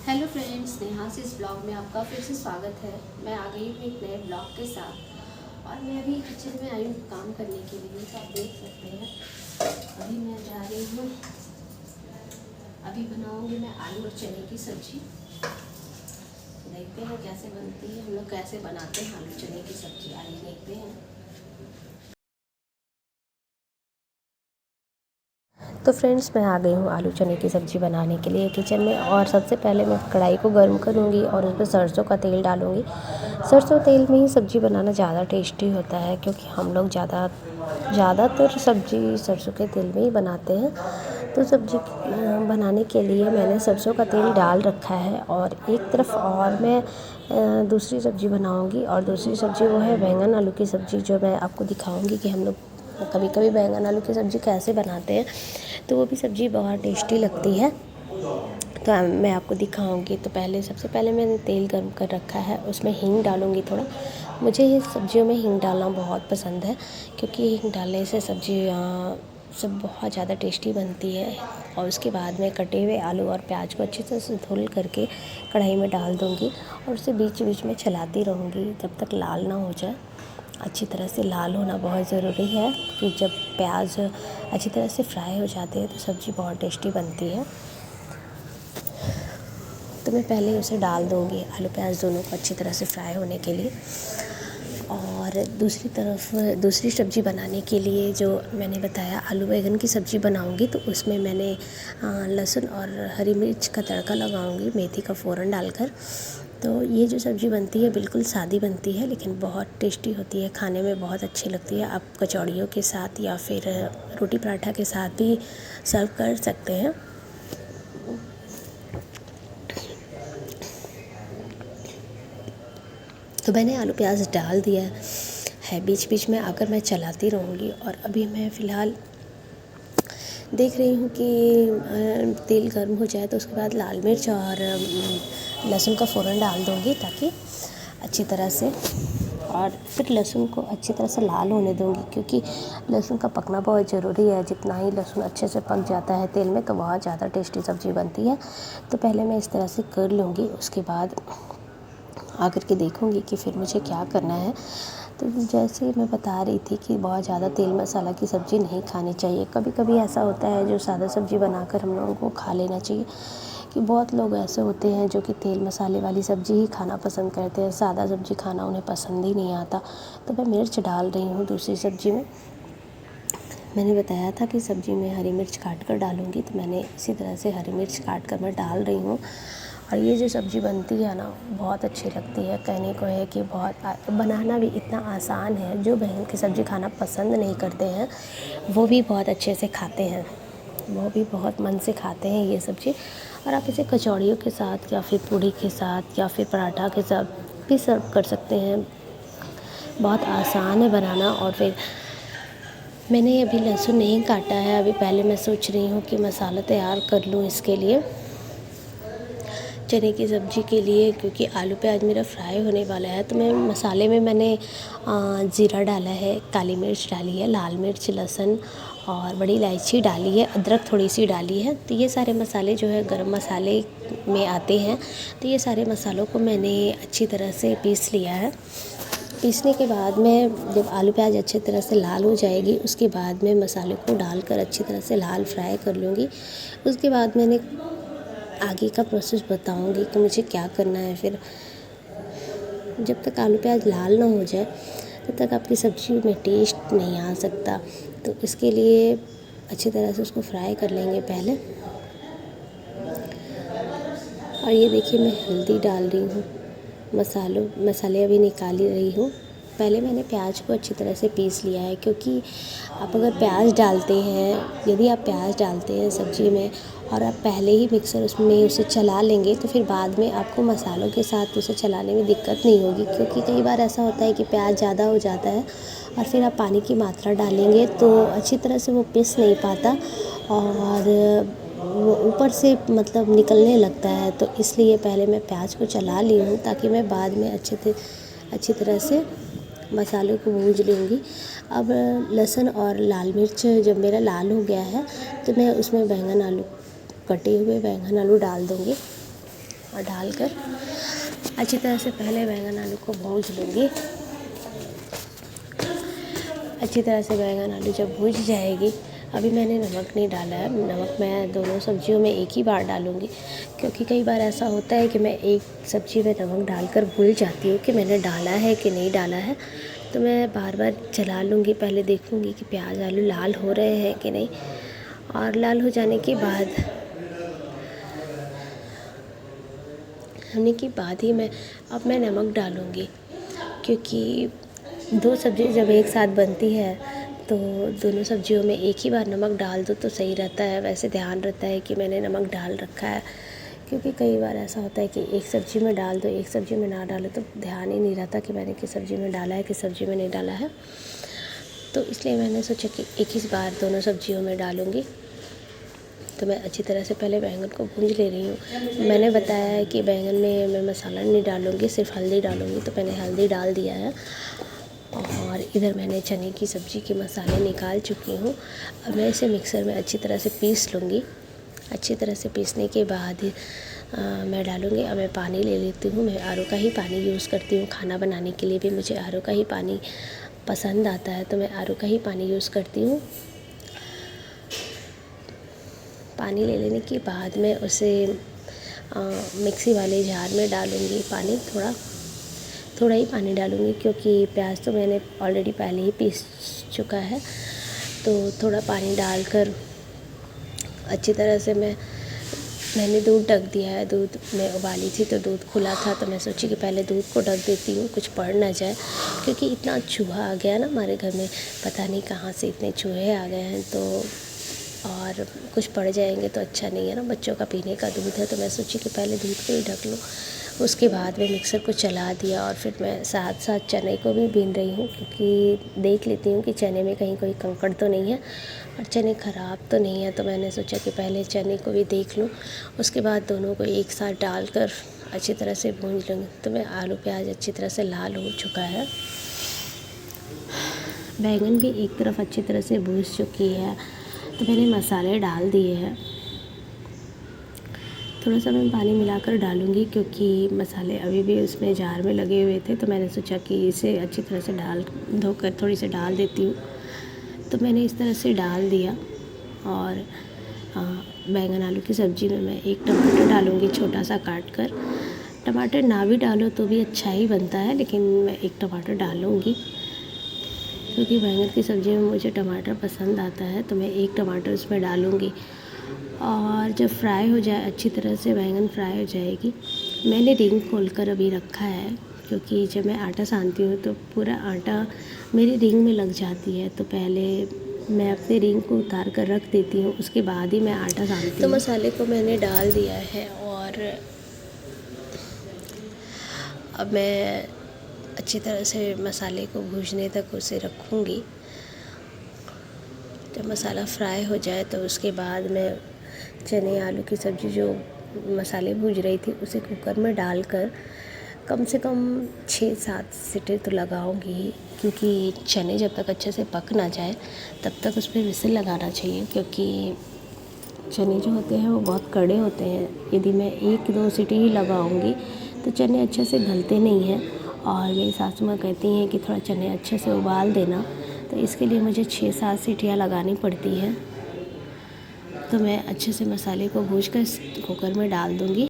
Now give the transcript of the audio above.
Hello friends, Neha से इस blog में आपका फिर से स्वागत है। मैं आ गई हूँ एक नए ब्लॉग के साथ और मैं अभी किचन में आई हूँ काम करने के लिए। तो आप देख सकते हैं अभी मैं जा रही हूँ, अभी बनाऊँगी मैं आलू और चने की सब्ज़ी। देखते हैं कैसे बनती है, हम लोग कैसे बनाते हैं आलू चने की सब्ज़ी, आइए देखते हैं। तो फ्रेंड्स, मैं आ गई हूँ आलू चने की सब्ज़ी बनाने के लिए किचन में। और सबसे पहले मैं कढ़ाई को गर्म करूँगी और उसमें सरसों का तेल डालूँगी। सरसों तेल में ही सब्ज़ी बनाना ज़्यादा टेस्टी होता है, क्योंकि हम लोग ज़्यादातर सब्ज़ी सरसों के तेल में ही बनाते हैं। तो सब्ज़ी बनाने के लिए मैंने सरसों का तेल डाल रखा है। और एक तरफ और मैं दूसरी सब्ज़ी बनाऊँगी, और दूसरी सब्ज़ी वो है बैंगन आलू की सब्ज़ी, जो मैं आपको दिखाऊँगी कि हम लोग कभी कभी बैंगन आलू की सब्ज़ी कैसे बनाते हैं। तो वो भी सब्ज़ी बहुत टेस्टी लगती है, तो मैं आपको दिखाऊंगी। तो सबसे पहले मैंने तेल गर्म कर रखा है, उसमें हींग डालूंगी थोड़ा। मुझे ये सब्जियों में हींग डालना बहुत पसंद है, क्योंकि हींग डालने से सब्ज़ी सब बहुत ज़्यादा टेस्टी बनती है। और उसके बाद में कटे हुए आलू और प्याज को अच्छी तरह से धुल करके कढ़ाई में डाल दूँगी, और उसे बीच बीच में चलाती रहूँगी जब तक लाल ना हो जाए। अच्छी तरह से लाल होना बहुत ज़रूरी है, कि जब प्याज अच्छी तरह से फ्राई हो जाते हैं तो सब्ज़ी बहुत टेस्टी बनती है। तो मैं पहले उसे डाल दूँगी, आलू प्याज दोनों को अच्छी तरह से फ्राई होने के लिए। और दूसरी तरफ दूसरी सब्ज़ी बनाने के लिए जो मैंने बताया आलू बैंगन की सब्ज़ी बनाऊँगी, तो उसमें मैंने लहसुन और हरी मिर्च का तड़का लगाऊँगी, मेथी का फ़ौरन डालकर। तो ये जो सब्ज़ी बनती है बिल्कुल सादी बनती है, लेकिन बहुत टेस्टी होती है, खाने में बहुत अच्छी लगती है। आप कचौड़ियों के साथ या फिर रोटी पराठा के साथ भी सर्व कर सकते हैं। तो मैंने आलू प्याज डाल दिया है, बीच बीच में आकर मैं चलाती रहूँगी। और अभी मैं फ़िलहाल देख रही हूँ कि तेल गर्म हो जाए, तो उसके बाद लाल मिर्च और लहसुन का फ़ौरन डाल दूँगी, ताकि अच्छी तरह से, और फिर लहसुन को अच्छी तरह से लाल होने दूँगी, क्योंकि लहसुन का पकना बहुत ज़रूरी है। जितना ही लहसुन अच्छे से पक जाता है तेल में, तो बहुत ज़्यादा टेस्टी सब्ज़ी बनती है। तो पहले मैं इस तरह से कर लूँगी, उसके बाद आकर के देखूँगी कि फिर मुझे क्या करना है। तो जैसे मैं बता रही थी कि बहुत ज़्यादा तेल मसाला की सब्ज़ी नहीं खानी चाहिए। कभी कभी ऐसा होता है जो सादा सब्ज़ी बनाकर हम लोगों को खा लेना चाहिए, कि बहुत लोग ऐसे होते हैं जो कि तेल मसाले वाली सब्ज़ी ही खाना पसंद करते हैं, सादा सब्ज़ी खाना उन्हें पसंद ही नहीं आता। तो मैं मिर्च डाल रही हूँ दूसरी सब्ज़ी में। मैंने बताया था कि सब्ज़ी में हरी मिर्च काट कर डालूँगी, तो मैंने इसी तरह से हरी मिर्च काट कर मैं डाल रही हूँ। और ये जो सब्ज़ी बनती है ना, बहुत अच्छी लगती है। कहने को है कि बहुत बनाना भी इतना आसान है, जो बैंगन की सब्ज़ी खाना पसंद नहीं करते हैं वो भी बहुत अच्छे से खाते हैं, वो भी बहुत मन से खाते हैं ये सब्ज़ी। और आप इसे कचौड़ियों के साथ या फिर पूड़ी के साथ या फिर पराठा के साथ भी सर्व कर सकते हैं। बहुत आसान है बनाना। और फिर मैंने अभी लहसुन नहीं काटा है, अभी पहले मैं सोच रही हूँ कि मसाला तैयार कर लूँ इसके लिए, चने की सब्ज़ी के लिए, क्योंकि आलू प्याज मेरा फ्राई होने वाला है। तो मैं मसाले में मैंने ज़ीरा डाला है, काली मिर्च डाली है, लाल मिर्च, लहसुन और बड़ी इलायची डाली है, अदरक थोड़ी सी डाली है। तो ये सारे मसाले जो है गरम मसाले में आते हैं। तो ये सारे मसालों को मैंने अच्छी तरह से पीस लिया है। पीसने के बाद में जब आलू प्याज अच्छी तरह से लाल हो जाएगी, उसके बाद में मसाले को डालकर अच्छी तरह से लाल फ्राई कर लूँगी। उसके बाद मैंने आगे का प्रोसेस बताऊंगी कि मुझे क्या करना है। फिर जब तक आलू प्याज लाल ना हो जाए, तब तक आपकी सब्ज़ी में टेस्ट नहीं आ सकता। तो इसके लिए अच्छी तरह से उसको फ्राई कर लेंगे पहले। और ये देखिए, मैं हल्दी डाल रही हूँ, मसाले अभी निकाल ही रही हूँ। पहले मैंने प्याज को अच्छी तरह से पीस लिया है, क्योंकि आप अगर प्याज डालते हैं, यदि आप प्याज डालते हैं सब्ज़ी में और आप पहले ही मिक्सर उसमें उसे चला लेंगे, तो फिर बाद में आपको मसालों के साथ उसे चलाने में दिक्कत नहीं होगी। क्योंकि कई बार ऐसा होता है कि प्याज ज़्यादा हो जाता है और फिर आप पानी की मात्रा डालेंगे तो अच्छी तरह से वो पिस नहीं पाता, और वो ऊपर से मतलब निकलने लगता है। तो इसलिए पहले मैं प्याज को चला ली हूँ, ताकि मैं बाद में अच्छी तरह से मसालों को भूंज लूँगी। अब लहसुन और लाल मिर्च जब मेरा लाल हो गया है, तो मैं उसमें कटे हुए बैंगन आलू डाल दूँगी। और डालकर अच्छी तरह से पहले बैंगन आलू को भूंज लूँगी। अच्छी तरह से बैंगन आलू जब भूंज जाएगी, अभी मैंने नमक नहीं डाला है, नमक मैं दोनों सब्जियों में एक ही बार डालूँगी, क्योंकि कई बार ऐसा होता है कि मैं एक सब्ज़ी में नमक डालकर भूल जाती हूँ कि मैंने डाला है कि नहीं डाला है। तो मैं बार बार चला लूँगी, पहले देखूँगी कि प्याज आलू लाल हो रहे हैं कि नहीं, और लाल हो जाने के बाद ही मैं नमक डालूँगी, क्योंकि दो सब्ज़ी जब एक साथ बनती है तो दोनों सब्जियों में एक ही बार नमक डाल दो तो सही रहता है। वैसे ध्यान रहता है कि मैंने नमक डाल रखा है, क्योंकि कई बार ऐसा होता है कि एक सब्ज़ी में डाल दो, एक सब्ज़ी में ना डालो, तो ध्यान ही नहीं रहता कि मैंने किस सब्ज़ी में डाला है, किस सब्ज़ी में नहीं डाला है। तो इसलिए मैंने सोचा कि एक ही बार दोनों सब्जियों में डालूँगी। तो मैं अच्छी तरह से पहले बैंगन को भूंज ले रही हूँ। मैंने बताया है कि बैंगन में मैं मसाला नहीं डालूँगी, सिर्फ हल्दी डालूँगी, तो मैंने हल्दी डाल दिया है। और इधर मैंने चने की सब्ज़ी के मसाले निकाल चुकी हूँ। अब मैं इसे मिक्सर में अच्छी तरह से पीस लूँगी। अच्छी तरह से पीसने के बाद मैं डालूँगी। अब मैं पानी ले लेती हूँ। मैं आर ओ का ही पानी यूज़ करती हूँ, खाना बनाने के लिए भी मुझे आर ओ का ही पानी पसंद आता है, तो मैं आर ओ का ही पानी यूज़ करती हूँ। पानी ले लेने के बाद मैं उसे मिक्सी वाले जार में डालूँगी। पानी थोड़ा ही पानी डालूँगी, क्योंकि प्याज तो मैंने ऑलरेडी पहले ही पीस चुका है। तो थोड़ा पानी डालकर अच्छी तरह से मैंने दूध ढक दिया है। दूध में उबाली थी तो दूध खुला था, तो मैं सोची कि पहले दूध को ढक देती हूँ, कुछ पड़ ना जाए, क्योंकि इतना चूहा आ गया ना हमारे घर में, पता नहीं कहाँ से इतने चूहे आ गए हैं, तो और कुछ पड़ जाएंगे तो अच्छा नहीं है ना, बच्चों का पीने का दूध है। तो मैं सोची कि पहले दूध को ही ढक लूँ। उसके बाद मैं मिक्सर को चला दिया और फिर मैं साथ साथ चने को भी बीन रही हूँ, क्योंकि देख लेती हूँ कि चने में कहीं कोई कंकड़ तो नहीं है और चने ख़राब तो नहीं है। तो मैंने सोचा कि पहले चने को भी देख लूँ, उसके बाद दोनों को एक साथ डालकर अच्छी तरह से भूंज लूँगी। तो मैं आलू प्याज अच्छी तरह से लाल हो चुका है। बैंगन भी एक तरफ अच्छी तरह से भून चुकी है, तो मैंने मसाले डाल दिए हैं। थोड़ा सा मैं पानी मिलाकर डालूँगी, क्योंकि मसाले अभी भी उसमें जार में लगे हुए थे, तो मैंने सोचा कि इसे अच्छी तरह से धोकर थोड़ी सी डाल देती हूँ। तो मैंने इस तरह से डाल दिया। और बैंगन आलू की सब्ज़ी में मैं एक टमाटर डालूँगी छोटा सा काट कर। टमाटर ना भी डालो तो भी अच्छा ही बनता है, लेकिन मैं एक टमाटर डालूँगी, क्योंकि बैंगन की सब्ज़ी में मुझे टमाटर पसंद आता है। तो मैं एक टमाटर उसमें डालूँगी। और जब फ्राई हो जाए, अच्छी तरह से बैंगन फ्राई हो जाएगी, मैंने रिंग खोलकर अभी रखा है, क्योंकि जब मैं आटा सानती हूँ तो पूरा आटा मेरी रिंग में लग जाती है। तो पहले मैं अपने रिंग को उतार कर रख देती हूँ, उसके बाद ही मैं आटा सानती हूँ। तो मसाले को मैंने डाल दिया है और अब मैं अच्छी तरह से मसाले को भूनने तक उसे रखूँगी। जब मसाला फ्राई हो जाए तो उसके बाद मैं चने आलू की सब्ज़ी जो मसाले भून रही थी उसे कुकर में डालकर कम से कम 6-7 सीटी तो लगाऊंगी ही, क्योंकि चने जब तक अच्छे से पक ना जाए तब तक उस पर विसिल लगाना चाहिए, क्योंकि चने जो होते हैं वो बहुत कड़े होते हैं। यदि मैं 1-2 सीटी ही लगाऊंगी तो चने अच्छे से गलते नहीं हैं। और मेरी सासू माँ कहती हैं कि थोड़ा चने अच्छे से उबाल देना, तो इसके लिए मुझे 6-7 सीटियाँ लगानी पड़ती हैं। तो मैं अच्छे से मसाले को भूनकर कुकर में डाल दूँगी।